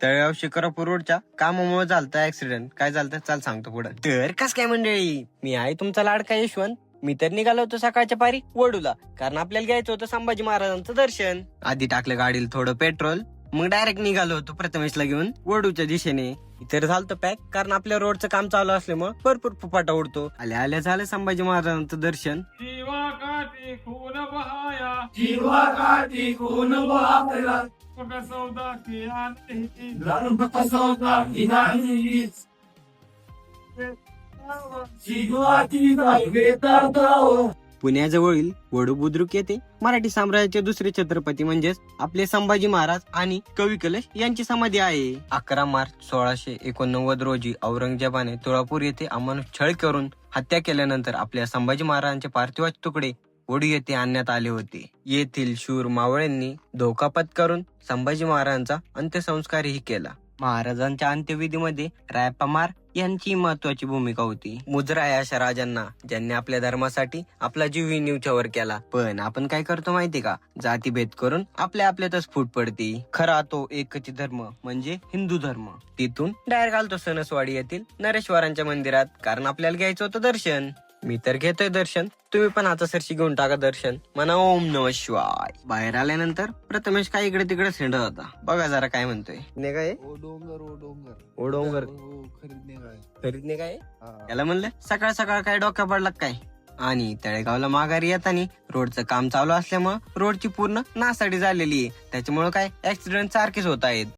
तळेगाव शिकारापूर रोडच्या कामामुळे झालता ऍक्सिडेंट. काय झालं चाल सांगतो पुढे. तर कस काय मंडळी, मी आहे तुमचा लाडका यशवंत. मी तर निघालो होतो सकाळच्या पारी वडूला, कारण आपल्याला घ्यायचं होतं संभाजी महाराजांचं दर्शन. आधी टाकलं गाडीला थोडं पेट्रोल, मग डायरेक्ट निघालो होतो प्रथमेशला घेऊन वडूच्या दिशेने. इतर झालं पॅक, कारण आपल्या रोडचं काम चालू असल्यामुळे भरपूर फुपाटा उडतो. आल्या आल्या झालं संभाजी महाराजांचं दर्शन. जीवा काठी खून बहाया, जीवा काठी खून बहाया, पका सौदा किया नहीं, धर्म सौदा किया नहीं, जीवाची जागे तारताव. पुण्याजवळील वडू बुद्रुक येथे मराठी साम्राज्याचे दुसरे छत्रपती म्हणजेच आपले संभाजी महाराज आणि कवी कलश यांची समाधी आहे. 11 मार्च 1689 रोजी औरंगजेबाने तुळापूर येथे अमानुष छळ करून हत्या केल्यानंतर आपल्या संभाजी महाराजांचे पार्थिवाचे तुकडे वडू येथे आणण्यात आले होते. येथील शूर मावळ्यांनी धोका पत्करून संभाजी महाराजांचा अंत्यसंस्कारही केला. महाराजांच्या अंत्यविधीमध्ये रायप्पा मार यांची महत्वाची भूमिका होती. मुजरा या अशा राजांना ज्यांनी आपल्या धर्मासाठी आपला जीवही न्यूच्यावर केला. पण आपण काय करतो माहिती का, जातीभेद करून आपल्या आपल्यातच फूट पडती. खरा तो एकच धर्म म्हणजे हिंदू धर्म. तिथून डायरेक्ट आलतो सणसवाडी येथील नरेश्वरांच्या मंदिरात, कारण आपल्याला घ्यायचं होतं दर्शन. मी तर घेतोय दर्शन, तुम्ही पण आता सरशी घेऊन टाका दर्शन. म्हणा ओम नमः शिवाय. बाहेर आल्यानंतर प्रथमेश काय इकडे तिकडे हिंडत होता. बघा जरा काय म्हणतोय. ने काय ओ डोंगर ओ डोंगर ओ डोंगर खरीदने काय खरीदने काय याला म्हणलं सकाळ सकाळ काय डोक्या पडला काय. आणि तळेगावला माघारी येताना रोडचं काम चालू असल्यामुळे रोडची पूर्ण नासाडी झालेली आहे. त्याच्यामुळे काय ऍक्सिडेंट सारखेच होत आहेत.